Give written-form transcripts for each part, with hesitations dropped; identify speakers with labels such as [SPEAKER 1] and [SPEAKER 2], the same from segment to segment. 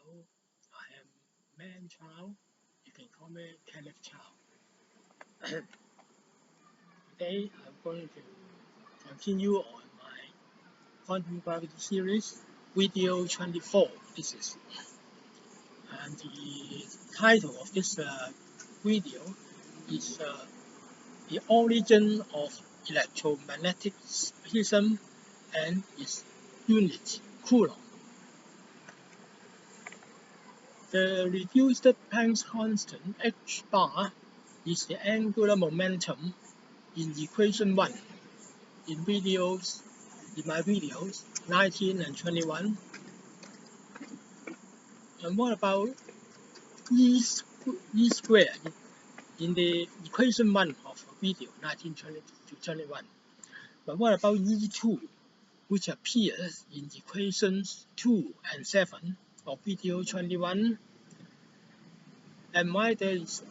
[SPEAKER 1] I am Man Chow. You can call me Kenneth Chow. Today I'm going to continue on my quantum gravity series, video 24. This is, and the title of this video is the origin of electromagnetism and its unit, Coulomb. The reduced Planck's constant h bar is the angular momentum in equation 1 in my videos 19 and 21. And what about E squared in the equation 1 of video 19 to 21? But what about E2, which appears in equations 2 and 7 of video 21? And why there is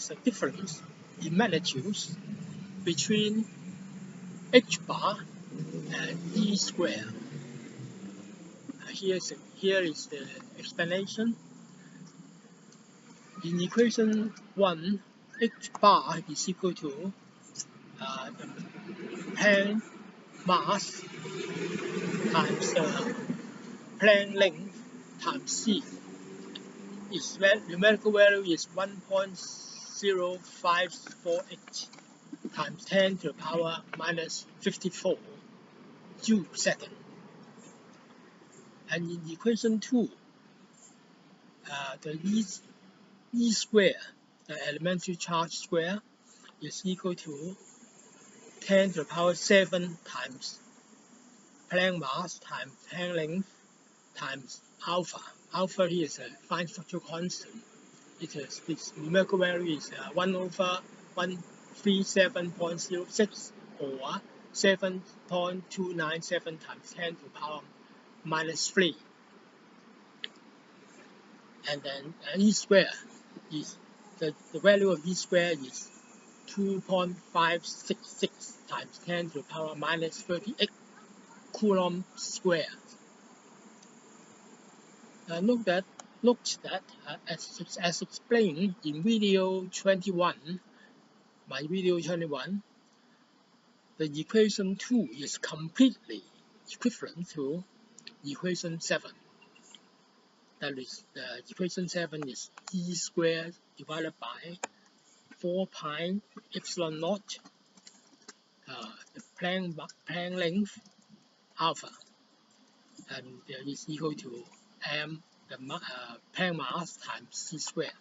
[SPEAKER 1] a difference in magnitudes between h bar and E squared? Here is the explanation. In equation 1, h bar is equal to the Planck mass times the Planck length times c. Its numerical value is 1.0548 times 10 to the power minus 54 Joule second. And in equation 2, the E square, the elementary charge square, is equal to 10 to the power 7 times Planck mass times Planck length times alpha. Alpha here is a fine structural constant. Its numerical value is 1/137.06 or 7.297 times 10 to the power minus 3. And then E square is the value of E square is 2.566 times 10 to the power minus 38 Coulomb square. Note that as explained in video 21, my video 21, the equation 2 is completely equivalent to equation 7. That is, the equation 7 is E squared divided by 4 pi epsilon naught, the Planck length alpha, and is equal to m, the Planck mass times c squared.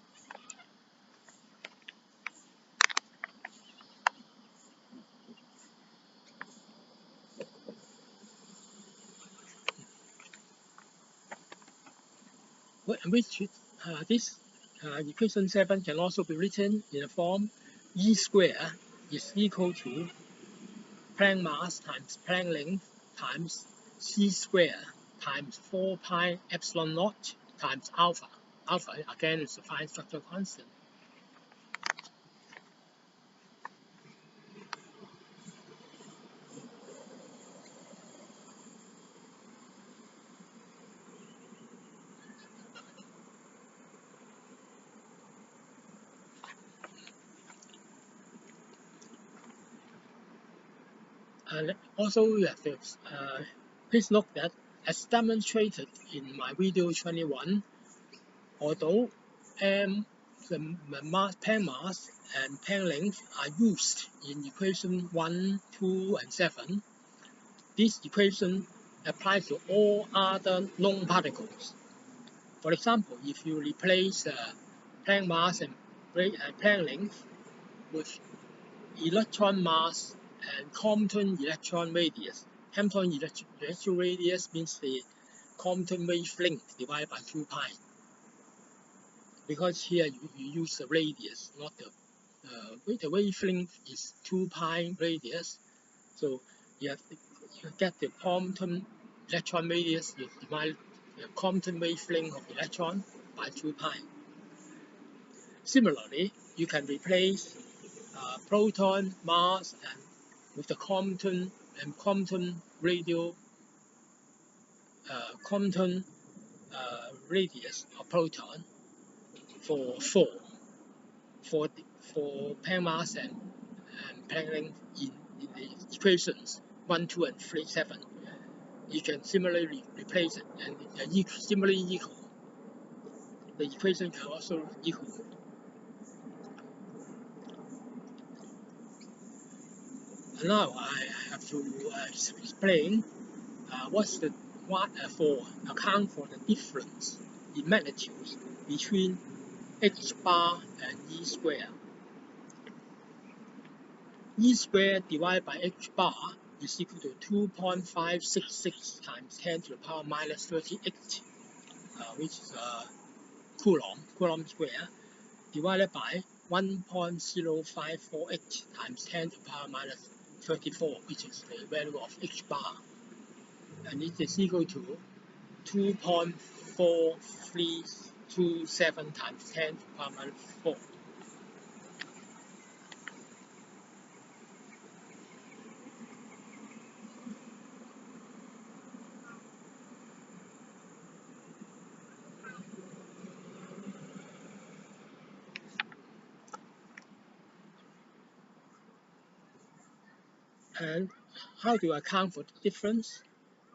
[SPEAKER 1] This equation 7 can also be written in the form E squared is equal to Planck mass times Planck length times c squared times 4 pi epsilon naught times alpha. Alpha, again, is a fine structural constant. Also, you have to please note that, as demonstrated in my video 21, although the Planck mass and Planck length are used in equation 1, 2, and 7, this equation applies to all other known particles. For example, if you replace Planck mass and Planck length with electron mass and Compton electron radius. Compton electron radius means the Compton wavelength divided by 2 pi. Because here you use the radius, not the wavelength is 2 pi radius. So you get the Compton electron radius, you divide the Compton wavelength of electron by 2 pi. Similarly, you can replace proton mass and with the Compton radius of proton for Planck mass and Planck length in the equations 1, 2, and 3, 7. You can similarly replace it and similarly equal. The equation can also equal. Now I have to explain account for the difference in magnitudes between h bar and e square. E square divided by h bar is equal to 2.566 times 10 to the power minus 38, which is Coulomb square, divided by 1.0548 times 10 to the power minus 34, which is the value of h bar. And it is equal to 2.4327 times 10 to the power minus 4. And how do I account for the difference?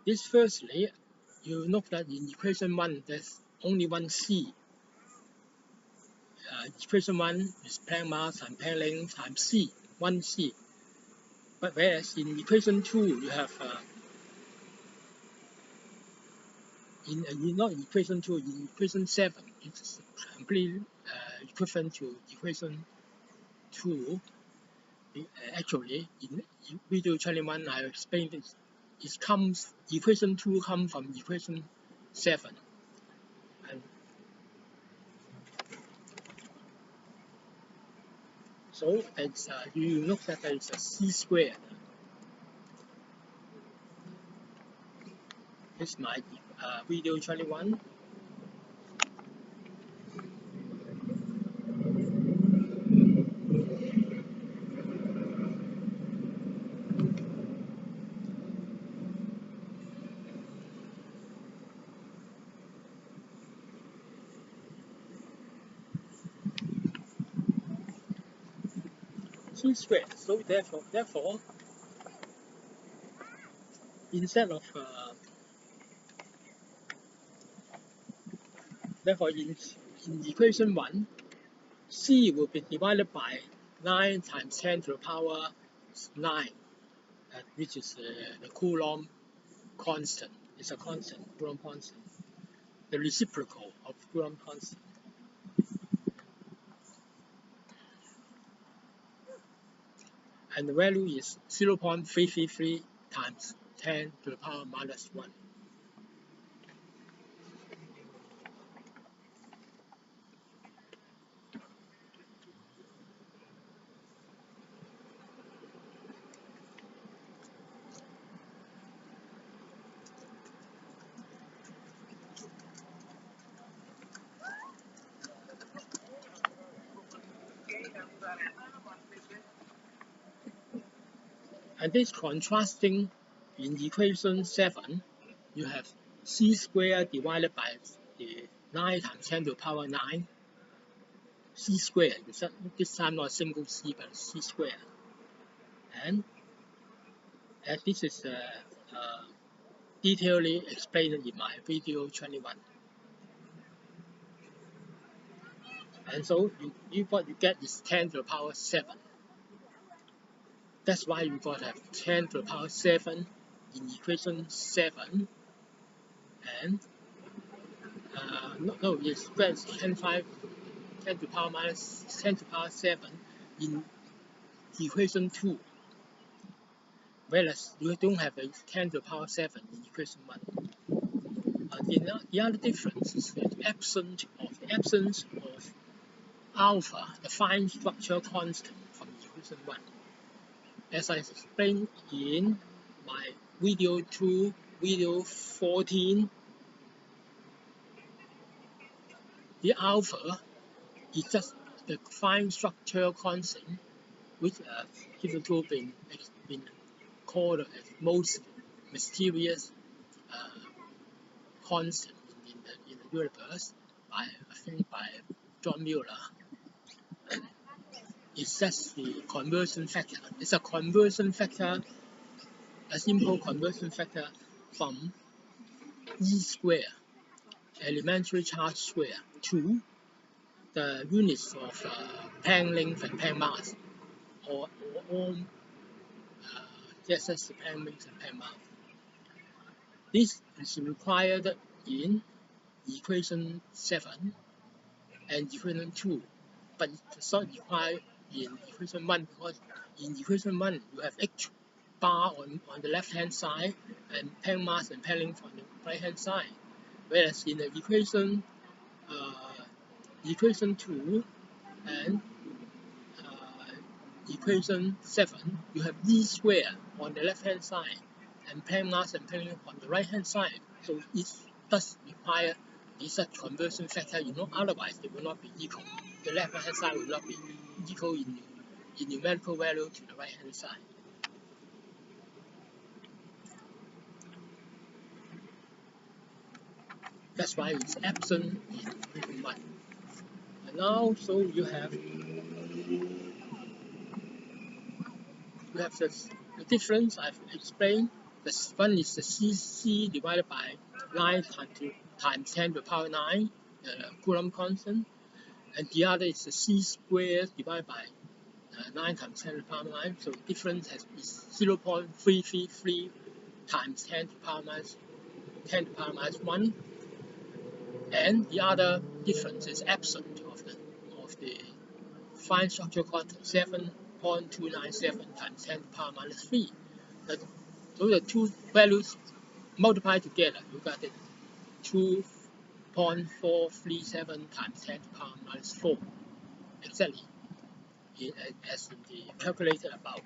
[SPEAKER 1] This firstly, you note that in equation 1 there's only one c. Equation 1 is Planck mass and Planck length times c, one c. But whereas in equation 2 you have not in equation 2, in equation 7 it's completely equivalent to equation 2. Actually, in video 21 I explained this. Equation 2 comes from equation 7. And so it's, you look that there is a c squared. This is my video 21. C squared. So therefore, instead of in equation 1, C will be divided by 9 times 10 to the power 9, which is the Coulomb constant. It's a constant, Coulomb constant. The reciprocal of Coulomb constant. And the value is 0.333 times 10 to the power minus 1. And this contrasting in equation 7, you have c squared divided by the 9 times 10 to the power 9. C squared, this time not a single c, but c squared. And this is detailedly explained in my video 21. And so what you get is 10 to the power 7. That's why you got to have 10 to the power 7 in equation 7. And it's 10 to the power minus 10 to the power 7 in equation 2. Whereas you don't have a 10 to the power 7 in equation 1. The other difference is the absence of alpha, the fine structure constant from equation 1. As I explained in my video 14, the alpha is just the fine structure constant, which hitherto been called as most mysterious constant in the universe by, I think, by John Mueller. It's just the conversion factor. It's a conversion factor, a simple conversion factor from E square, elementary charge square, to the units of Planck length and Planck mass, or just the Planck length and Planck mass. This is required in equation 7 and equation 2, but it's not required in equation 1, because in equation 1 you have h bar on the left hand side and Planck mass and Planck length on the right hand side, whereas in the equation 2 and equation 7 you have E square on the left hand side and Planck mass and Planck length on the right hand side, so it does require such conversion factor, otherwise they will not be equal. The left hand side will not be equal in numerical value to the right hand side. That's why it's absent in equation 1. And now, so you have the difference I've explained. The one is the Cc divided by 9 times 10 to the power 9, Coulomb constant, and the other is the C squared divided by 9 times 10 to the power 9. So the difference is 0.333 times 10 to the power minus 1, and the other difference is absent of the fine structure quantum, 7.297 times 10 to the power minus 3. So the two values multiplied together, you got it 2.437 times 10 to the power minus 4, exactly as in the calculated above.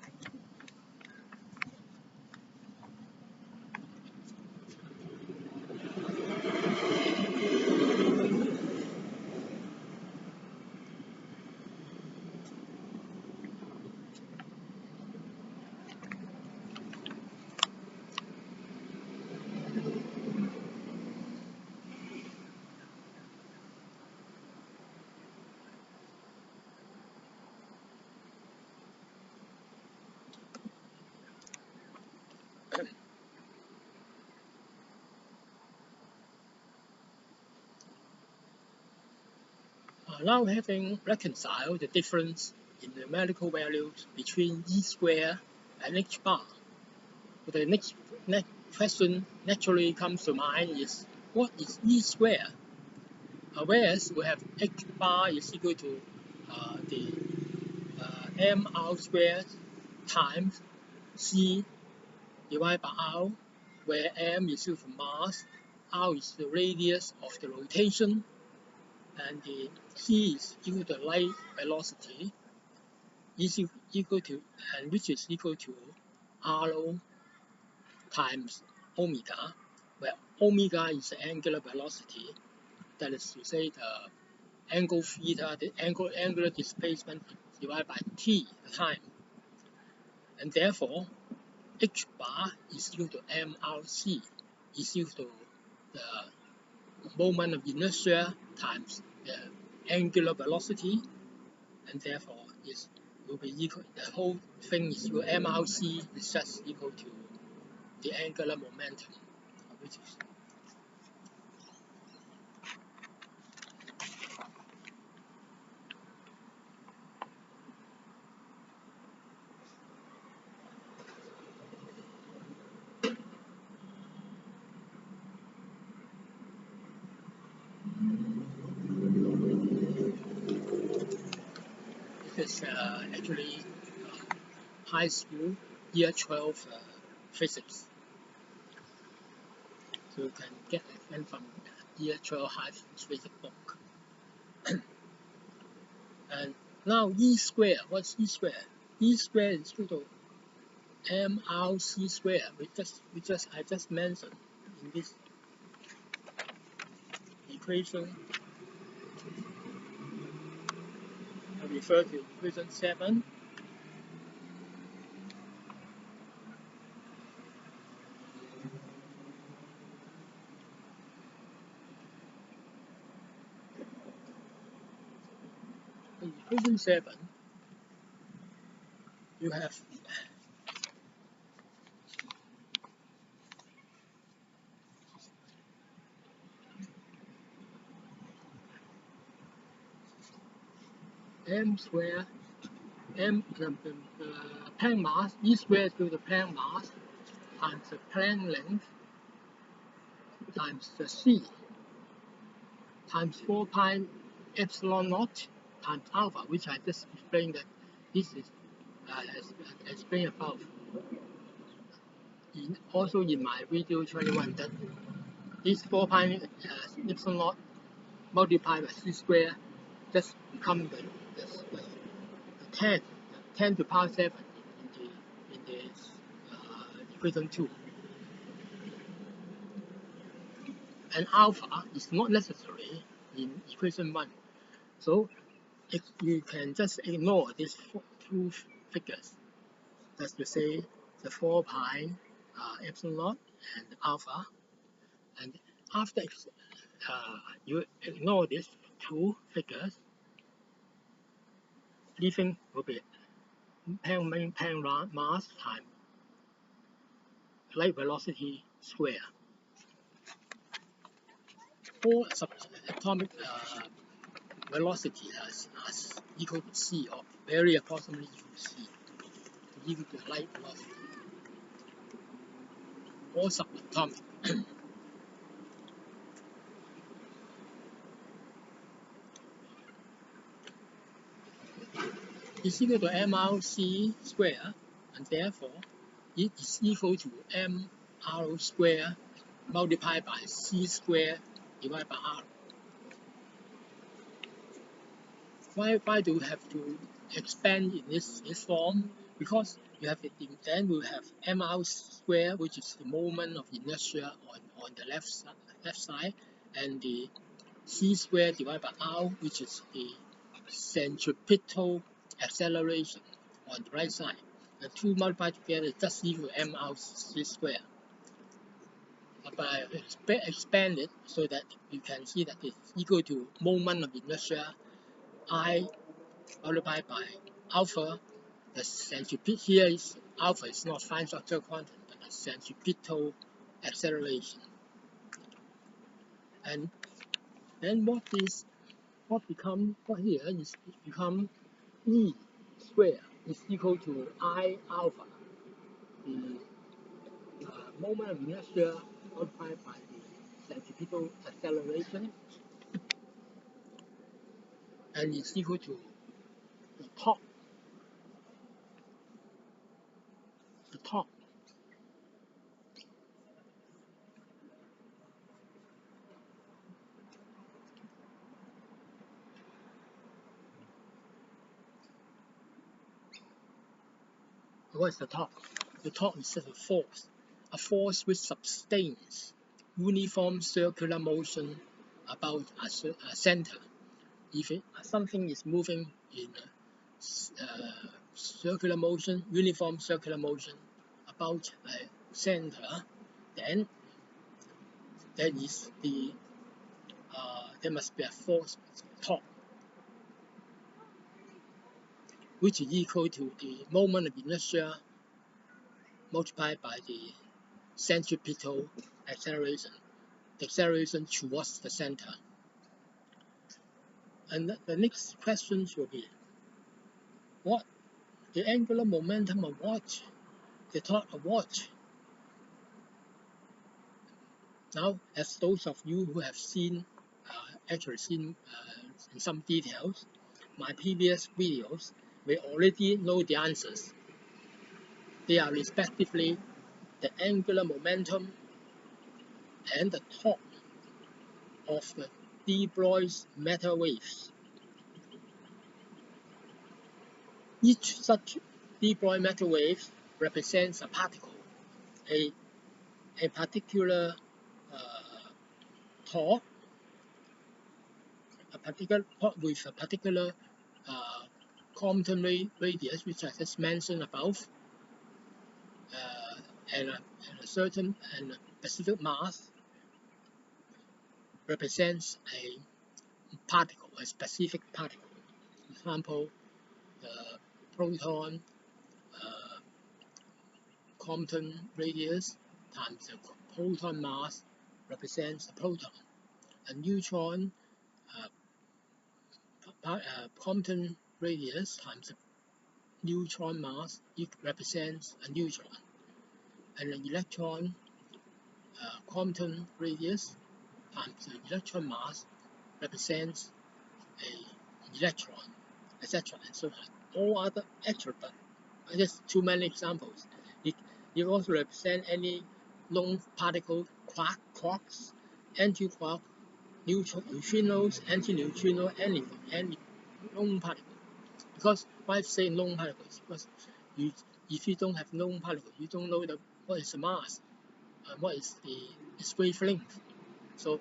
[SPEAKER 1] Now, having reconciled the difference in numerical values between E square and H bar, the next question naturally comes to mind is, what is E square? Whereas we have H bar is equal to the mr squared times C divided by r, where m is equal to mass, r is the radius of the rotation, and the c is equal to light velocity, is equal to, and which is equal to rho times omega, where omega is the angular velocity, that is to say the angle theta, the angular displacement divided by t, the time, and therefore h bar is equal to mrc, is equal to the moment of inertia times the angular velocity, and therefore it will be equal, the whole thing is equal, mrc is just equal to the angular momentum, which is actually high school year 12 physics. So you can get it from year 12 high physics book. And now E square, what's E square? E square is equal to mrc square, I just mentioned in this equation. I refer to equation 7. Equation 7, you have m squared, the Planck mass, E squared to the Planck mass times the Planck length times the c times 4 pi epsilon naught times alpha, which I just explained that this is as explained above. Also in my video 21, that this 4 pi epsilon naught multiplied by c squared just become the 10 to the power 7 in the equation 2. And alpha is not necessary in equation 1. So you can just ignore these two figures. That's to say the 4 pi epsilon naught and alpha. And after you ignore these two figures, leaving will be Planck mass times light velocity square. All subatomic velocity as equal to c, or very approximately equal to c, equal to light velocity. All subatomic. Is equal to mrc square, and therefore it is equal to mr square multiplied by c square divided by r. Why do we have to expand in this form? Because you have then we have mr square, which is the moment of inertia on the left side, and the c square divided by r, which is the centripetal acceleration on the right side. The two multiplied together just equal to mrc square. But I expand it so that you can see that it's equal to moment of inertia I multiplied by alpha. The centripetal here is alpha is not fine structure quantum, but the centripetal acceleration. And then what here is become E square is equal to I alpha, the moment of inertia multiplied by the centripetal acceleration, and it's equal to the top. What's the top? The top is just a force which sustains uniform circular motion about a center. If something is moving in circular motion, uniform circular motion about a center, then there is there must be a force top, which is equal to the moment of inertia multiplied by the centripetal acceleration, the acceleration towards the center. And the next question will be, what the angular momentum of what? The thought of what? Now, as those of you who have actually seen in some details my previous videos, may already know the answers. They are respectively the angular momentum and the torque of the Broglie matter waves. Each such Broglie matter wave represents a particle, a particular torque, with a particular quantum radius, which I just mentioned above, and a certain and a specific mass represents a particle, a specific particle. example, the proton quantum radius times the proton mass represents the proton. A neutron quantum radius times the neutron mass represents a neutron. And an electron quantum radius times the electron mass represents an electron, etc. and so on. All other actual, but just too many examples. It also represent any known particle, quarks, anti-quark, neutrinos, anti-neutrino, anything, any known particle. Because why say known particles? Because if you don't have known particle, you don't know what is the mass, and what is its wavelength. So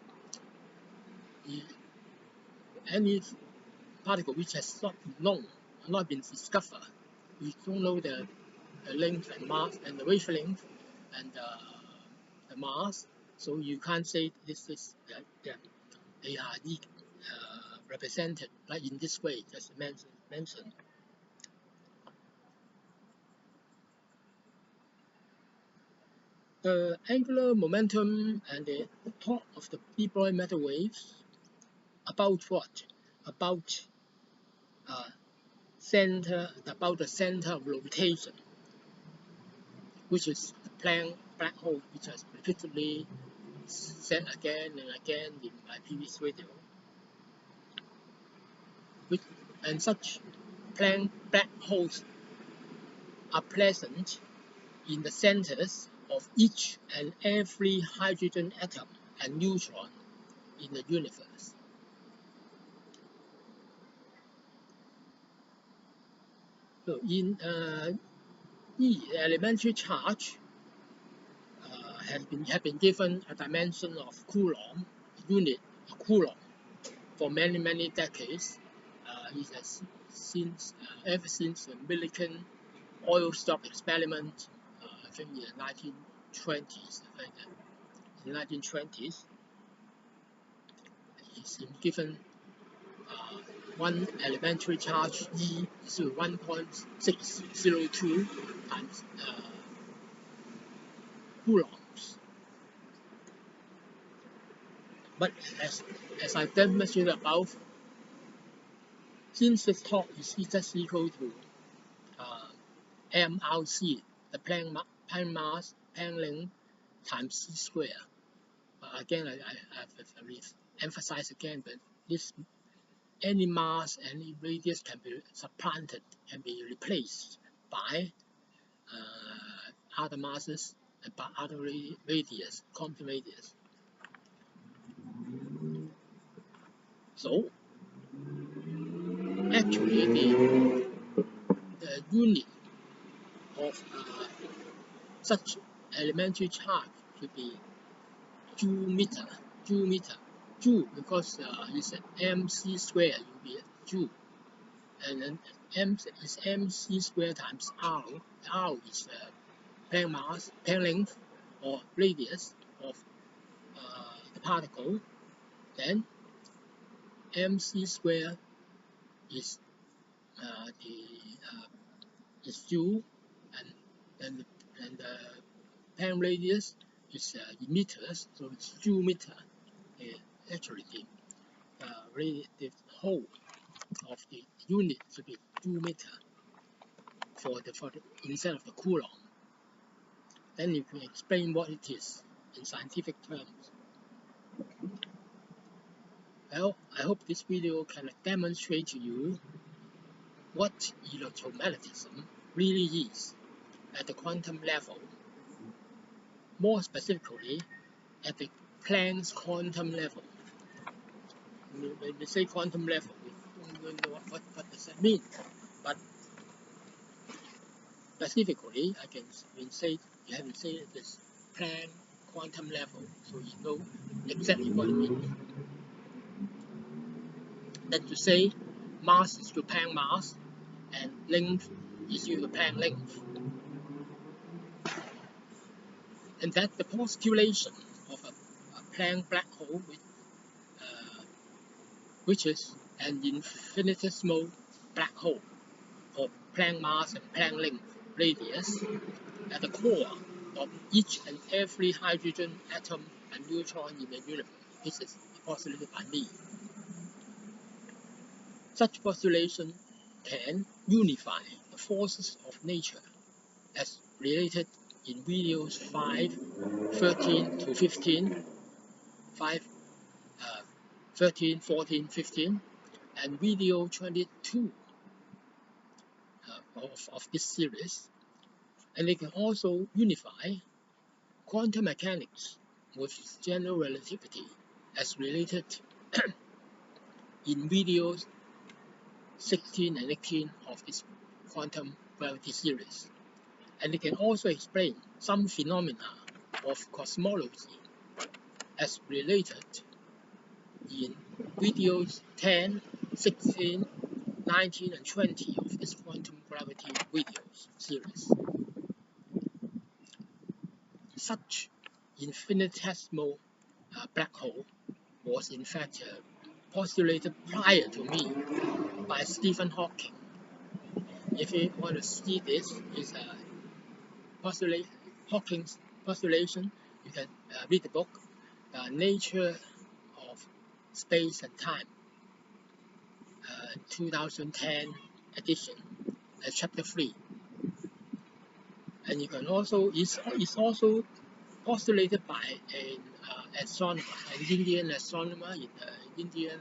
[SPEAKER 1] any particle which has not been known, not been discovered, we don't know the length and mass and the wavelength and the mass, so you can't say this is they are represented like in this way, just mentioned. The angular momentum and the torque of the Broglie matter waves about what? About the center of rotation, which is the Planck black hole, which has repeatedly said again and again in my previous video. And such Planck black holes are present in the centers of each and every hydrogen atom and neutron in the universe. So in E, elementary charge have been given a dimension of Coulomb, unit Coulomb, for many decades. It has ever since the Millikan oil stock experiment, I think in the 1920s. In the 1920s, it's been given one elementary charge E is 1.602 times coulombs. But as I demonstrated above, since this torque is just equal to mRc, the Planck mass, Planck length times c square. Again, I emphasize again, but any mass, any radius can be supplanted, can be replaced by other masses and by other radius, quantum radius. So actually, the unit of such elementary charge should be Joule.meter. Joule because it's an mc square, will be a joule, and then m is mc square times r. R is Planck mass, Planck length or radius of the particle. Then mc square is is joule, and the Planck radius is in meters, so it's Joule.meter. Actually, the whole of the unit should be Joule.meter for the instead of the Coulomb. Then you can explain what it is in scientific terms. Well, I hope this video can demonstrate to you what electromagnetism really is at the quantum level. More specifically, at the Planck's quantum level. When we say quantum level, we don't know what does that mean. But specifically, I can say you have to say this Planck quantum level, so you know exactly what it means. That to say mass is to Planck mass and length is equal to Planck length. And that the postulation of a Planck black hole which is an infinitesimal black hole of Planck mass and Planck length radius at the core of each and every hydrogen atom and neutron in the universe. This is postulated by me. Such postulation can unify the forces of nature as related in videos 5, 13 to 15, 5, 13, 14, 15, and video 22 of this series. And they can also unify quantum mechanics with general relativity as related in videos 16 and 18 of this quantum gravity series. And they can also explain some phenomena of cosmology as related in videos 10, 16, 19, and 20 of this quantum gravity videos series. Such infinitesimal black hole was in fact postulated prior to me by Stephen Hawking. If you want to see this, is Hawking's postulation. You can read the book, The Nature of Space and Time, 2010 edition, chapter 3. And you can also, it's also postulated by an astronomer, an Indian astronomer in the Indian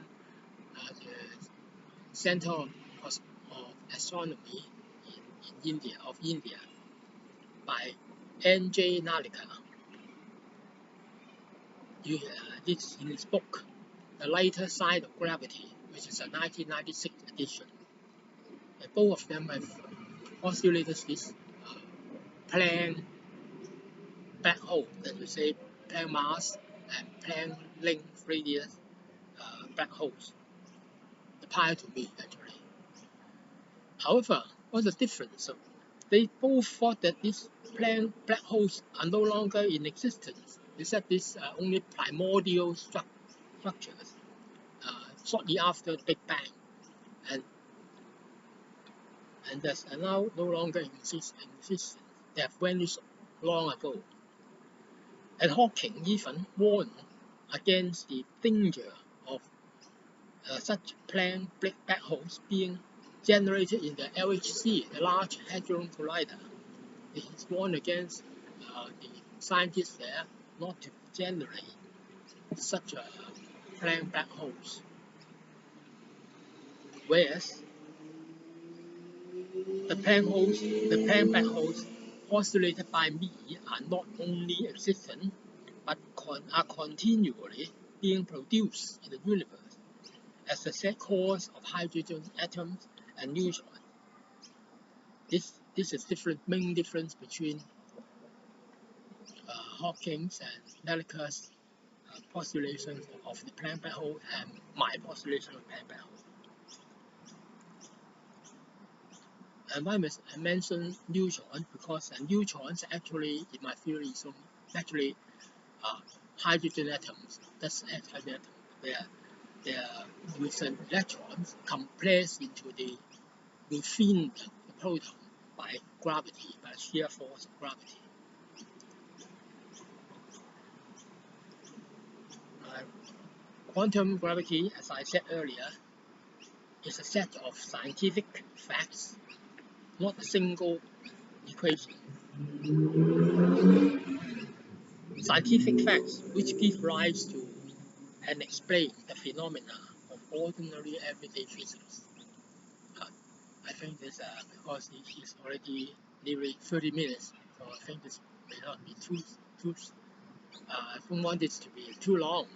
[SPEAKER 1] Center of Astronomy in India, by N.J. Nalika. This in his book, The Lighter Side of Gravity, which is a 1996 edition. And both of them have postulated this Planck black hole, that we say Planck mass and Planck length radius black holes, prior to me actually. However, what's the difference? So they both thought that these Planck black holes are no longer in existence. They said these are only primordial structures shortly after the Big Bang, and thus are now no longer in existence. They have vanished long ago. And Hawking even warned against the danger of such Planck black holes being generated in the LHC, the Large Hadron Collider. He warned against the scientists there not to generate such Planck black holes. Whereas the Planck black holes postulated by me are not only existent, but are continually being produced in the universe as the set cores of hydrogen atoms and neutrons. This is main difference between Hawking's and Nalika's postulation of the Planck black hole and my postulation of Planck black hole. And why I mention neutrons? Because neutrons actually, in my theory, so actually hydrogen atoms. That's hydrogen atom. They are with electrons compressed into within the proton by gravity, by shear force of gravity. Quantum gravity, as I said earlier, is a set of scientific facts, not a single equation. Scientific facts which give rise to and explain the phenomena of ordinary everyday physics. I think this, because it is already nearly 30 minutes, so I think this may not be too I don't want this to be too long,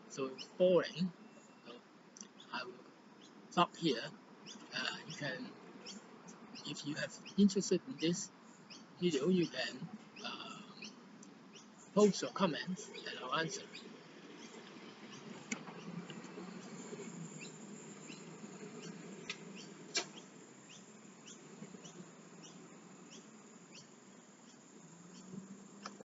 [SPEAKER 1] so boring. So I will stop here. You can, if you have interested in this video, you can post your comments and I'll answer.